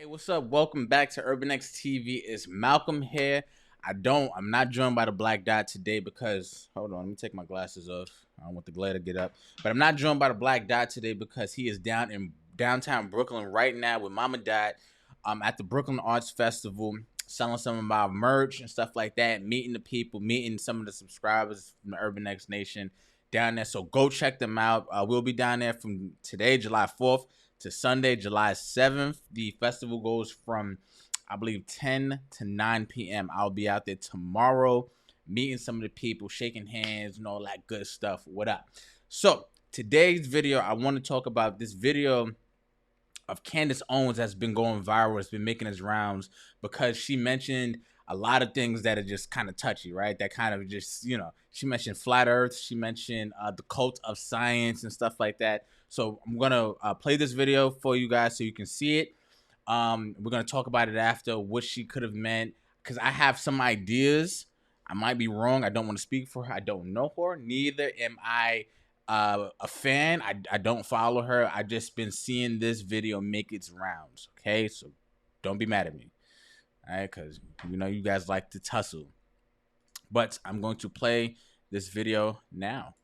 What's up? Welcome back to Urban X TV. It's Malcolm here. I'm not joined by the black dot today because, hold on, let me take my glasses off. I don't want the glare to get up. But I'm not joined by the black dot today because he is down in downtown Brooklyn right now with Mama Dot at the Brooklyn Arts Festival, selling some of our merch and stuff like that, meeting the people, meeting some of the subscribers from the Urban X Nation down there. So go check them out. We'll be down there from today, July 4th, to Sunday, July 7th. The festival goes from, I believe, 10 to 9 p.m. I'll be out there tomorrow, meeting some of the people, shaking hands, and all that good stuff. What up? So today's video, I want to talk about this video of Candace Owens that's been going viral. It's been making its rounds because she mentioned a lot of things that are just kind of touchy, right? That kind of just, she mentioned flat earth. She mentioned the cult of science and stuff like that. So I'm going to play this video for you guys so you can see it. We're going to talk about it after, what she could have meant, because I have some ideas. I might be wrong. I don't want to speak for her. I don't know her. Neither am I a fan. I don't follow her. I just been seeing this video make its rounds. Okay, so don't be mad at me. All right, because you guys like to tussle. But I'm going to play this video now.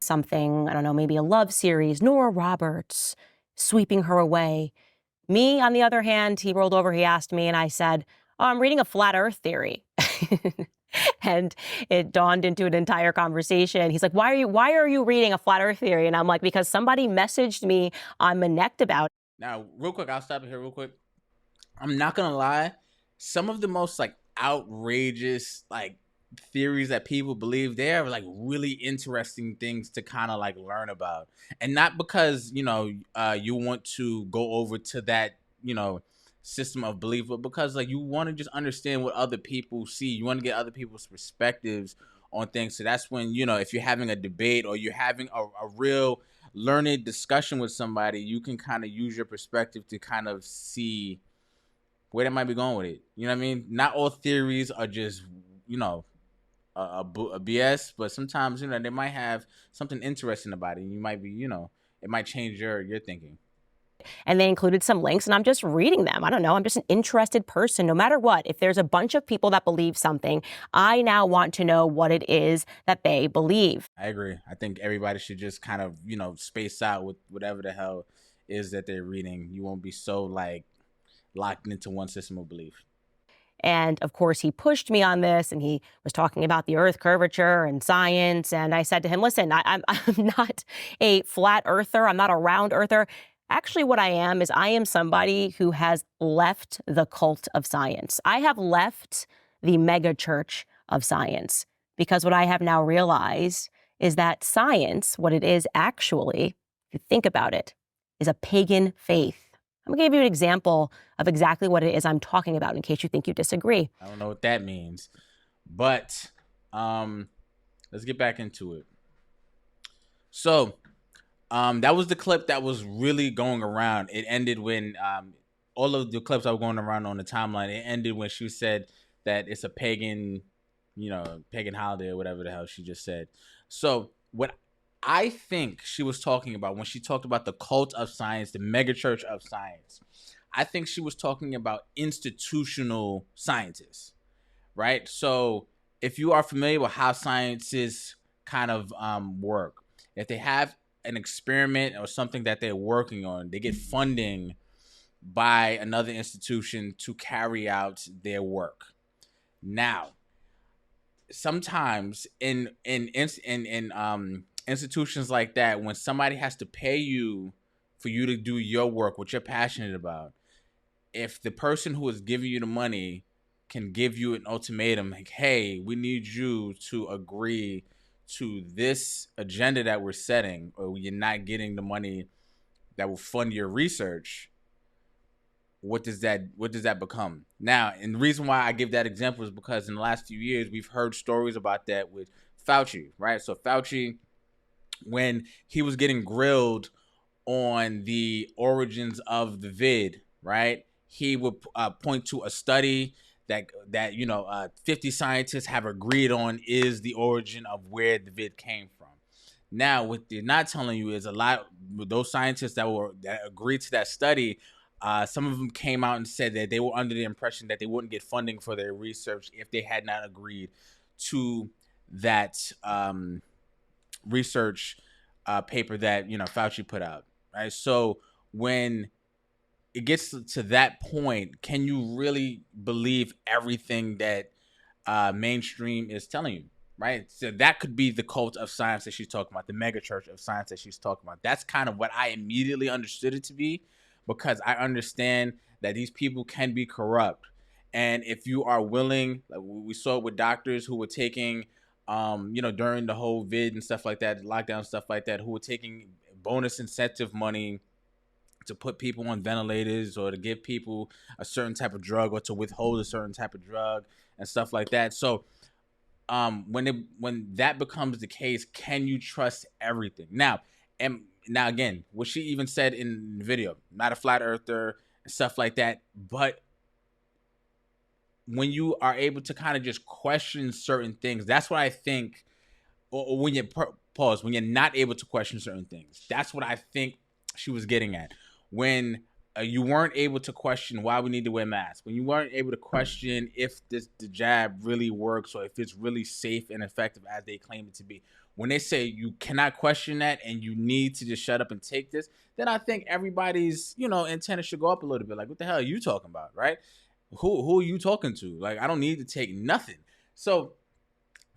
Something, I don't know, maybe a love series, Nora Roberts, sweeping her away. Me, on the other hand, he rolled over, he asked me, and I said, oh, I'm reading a flat earth theory. And it dawned into an entire conversation. He's like, why are you reading a flat earth theory? And I'm like, because somebody messaged me on Manect about it. Now, real quick, I'll stop it here real quick. I'm not gonna lie, some of the most outrageous theories that people believe, they're really interesting things to kind of learn about, and not because you want to go over to that system of belief, but because you want to just understand what other people see. You want to get other people's perspectives on things. So that's when if you're having a debate or you're having a real learned discussion with somebody, you can kind of use your perspective to kind of see where they might be going with it. You know what I mean? Not all theories are just a BS, but sometimes they might have something interesting about it. You might be it might change your thinking. And they included some links, and I'm just reading them. I don't know. I'm just an interested person. No matter what, if there's a bunch of people that believe something, I now want to know what it is that they believe. I agree. I think everybody should just kind of, space out with whatever the hell is that they're reading. You won't be so locked into one system of belief. And of course, he pushed me on this, and he was talking about the earth curvature and science. And I said to him, listen, I'm not a flat earther. I'm not a round earther. Actually, what I am is I am somebody who has left the cult of science. I have left the mega church of science, because what I have now realized is that science, what it is actually, if you think about it, is a pagan faith. I'm going to give you an example of exactly what it is I'm talking about in case you think you disagree. I don't know what that means, but let's get back into it. So that was the clip that was really going around. It ended when all of the clips that were going around on the timeline, it ended when she said that it's a pagan, pagan holiday or whatever the hell she just said. So what I think she was talking about when she talked about the cult of science, the megachurch of science, I think she was talking about institutional scientists, right? So if you are familiar with how sciences kind of work, if they have an experiment or something that they're working on, they get funding by another institution to carry out their work. Now, sometimes in institutions like that, when somebody has to pay you for you to do your work, what you're passionate about, if the person who is giving you the money can give you an ultimatum, like, hey, we need you to agree to this agenda that we're setting, or you're not getting the money that will fund your research, what does that become? Now, and the reason why I give that example is because in the last few years, we've heard stories about that with Fauci, right? So Fauci, when he was getting grilled on the origins of the vid, right, he would point to a study that 50 scientists have agreed on is the origin of where the vid came from. Now, what they're not telling you is a lot with those scientists that agreed to that study, Some of them came out and said that they were under the impression that they wouldn't get funding for their research if they had not agreed to that research paper that Fauci put out. Right. So when it gets to that point, can you really believe everything that mainstream is telling you? Right. So that could be the cult of science that she's talking about, the mega church of science that she's talking about. That's kind of what I immediately understood it to be, because I understand that these people can be corrupt. And if you are willing, like we saw it with doctors who were taking, during the whole vid and stuff like that, lockdown stuff like that, who were taking bonus incentive money to put people on ventilators or to give people a certain type of drug or to withhold a certain type of drug and stuff like that. So when that becomes the case, can you trust everything? Now again, what she even said in the video, not a flat earther and stuff like that, but when you are able to kind of just question certain things, that's what I think. Or when you pause, when you're not able to question certain things, that's what I think she was getting at. When you weren't able to question why we need to wear masks, when you weren't able to question if the jab really works or if it's really safe and effective as they claim it to be, when they say you cannot question that and you need to just shut up and take this, then I think everybody's antenna should go up a little bit. Like, what the hell are you talking about, right? Who are you talking to? Like, I don't need to take nothing. So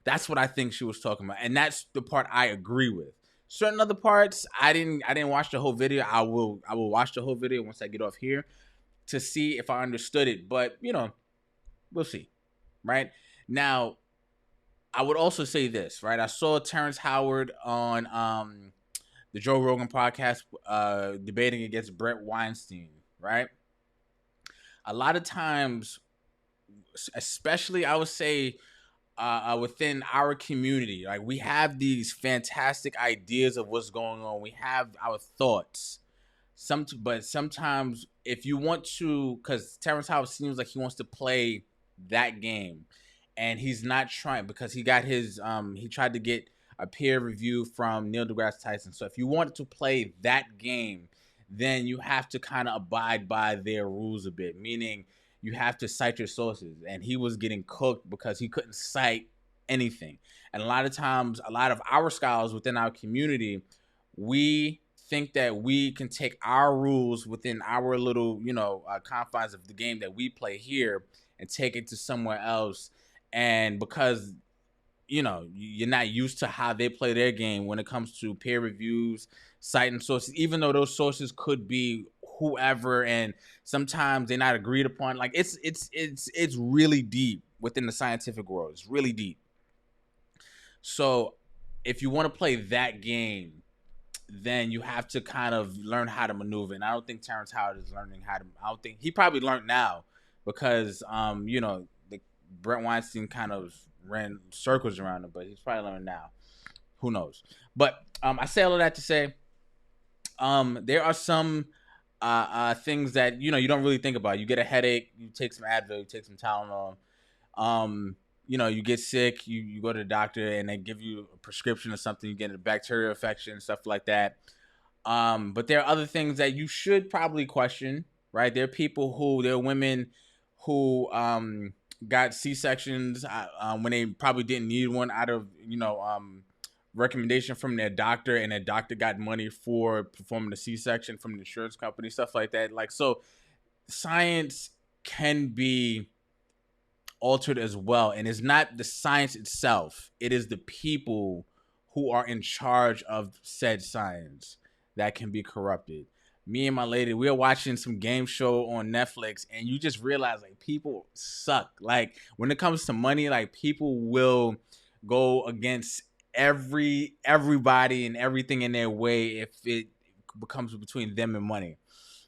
that's what I think she was talking about, and that's the part I agree with. Certain other parts, I didn't watch the whole video. I will watch the whole video once I get off here to see if I understood it. But we'll see. Right now, I would also say this. Right, I saw Terrence Howard on the Joe Rogan podcast debating against Brett Weinstein. Right, a lot of times, especially I would say within our community, like we have these fantastic ideas of what's going on. We have our thoughts. But sometimes if you want to, because Terrence Howard seems like he wants to play that game, and he's not trying because he got his he tried to get a peer review from Neil deGrasse Tyson. So if you wanted to play that game, then you have to kind of abide by their rules a bit, meaning you have to cite your sources. And he was getting cooked because he couldn't cite anything. And a lot of times, a lot of our scholars within our community, we think that we can take our rules within our little, confines of the game that we play here and take it to somewhere else. And because you're not used to how they play their game when it comes to peer reviews, citing sources, even though those sources could be whoever, and sometimes they're not agreed upon. Like it's really deep within the scientific world. It's really deep. So if you want to play that game, then you have to kind of learn how to maneuver. And I don't think Terrence Howard is learning how to. I don't think he probably learned now because the Brett Weinstein kind of ran circles around him, but he's probably learning now. Who knows? But I say all of that to say, there are some things that you don't really think about. You get a headache, you take some Advil, you take some Tylenol. You get sick, you go to the doctor and they give you a prescription or something. You get a bacterial infection, stuff like that. But there are other things that you should probably question, right? There are women who got C-sections when they probably didn't need one out of recommendation from their doctor, and their doctor got money for performing the C-section from the insurance company, stuff like that. Like, so science can be altered as well, and it's not the science itself, it is the people who are in charge of said science that can be corrupted. Me and my lady, we were watching some game show on Netflix, and you just realize like people suck. Like when it comes to money, like people will go against everybody and everything in their way if it becomes between them and money.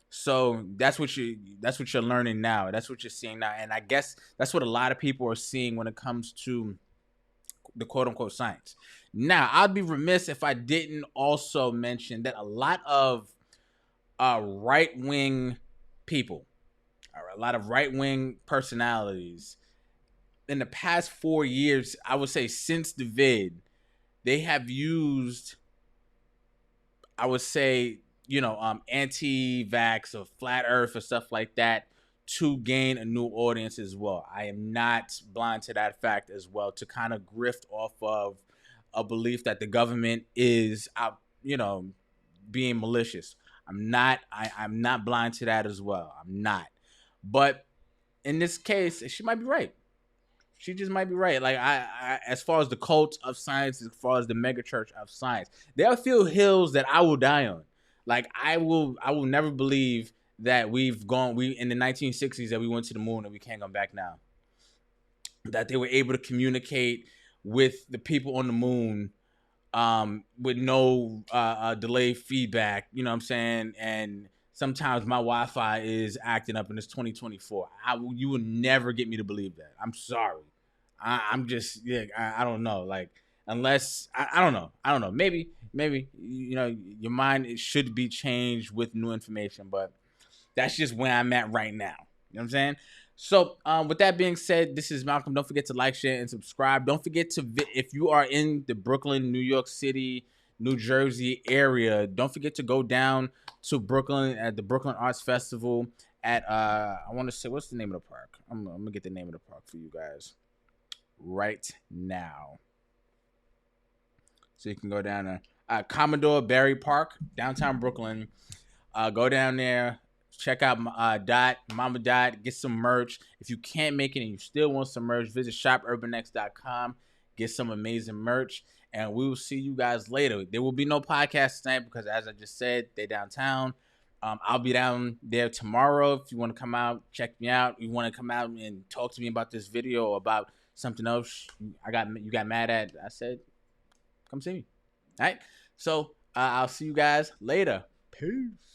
So that's what you're learning now. That's what you're seeing now, and I guess that's what a lot of people are seeing when it comes to the quote unquote science. Now, I'd be remiss if I didn't also mention that a lot of right wing people, a lot of right wing personalities, in the past 4 years, I would say since the vid, they have used, I would say, anti-vax or flat earth or stuff like that to gain a new audience as well. I am not blind to that fact as well, to kind of grift off of a belief that the government is out, being malicious. I'm not blind to that as well. I'm not. But in this case, she might be right. She just might be right. Like as far as the cult of science, as far as the mega church of science, there are a few hills that I will die on. Like I will never believe that we in the 1960s that we went to the moon and we can't come back now. That they were able to communicate with the people on the moon with no delayed feedback. You know what I'm saying? And sometimes my Wi-Fi is acting up, and it's 2024. You will never get me to believe that. I'm sorry. I'm just I don't know. Like unless I don't know. I don't know. Maybe your mind it should be changed with new information, but that's just where I'm at right now. You know what I'm saying? So, with that being said, this is Malcolm. Don't forget to like, share, and subscribe. Don't forget to, if you are in the Brooklyn, New York City, New Jersey area, don't forget to go down to Brooklyn at the Brooklyn Arts Festival at, I want to say, what's the name of the park? I'm going to get the name of the park for you guys right now. So you can go down to Commodore Barry Park, downtown Brooklyn. Go down there. Check out Mama Dot, get some merch. If you can't make it and you still want some merch, visit shopurbanx.com, get some amazing merch, and we will see you guys later. There will be no podcast tonight because, as I just said, they're downtown. I'll be down there tomorrow. If you want to come out, check me out. You want to come out and talk to me about this video or about something else you got mad at, I said, come see me. All right? So I'll see you guys later. Peace.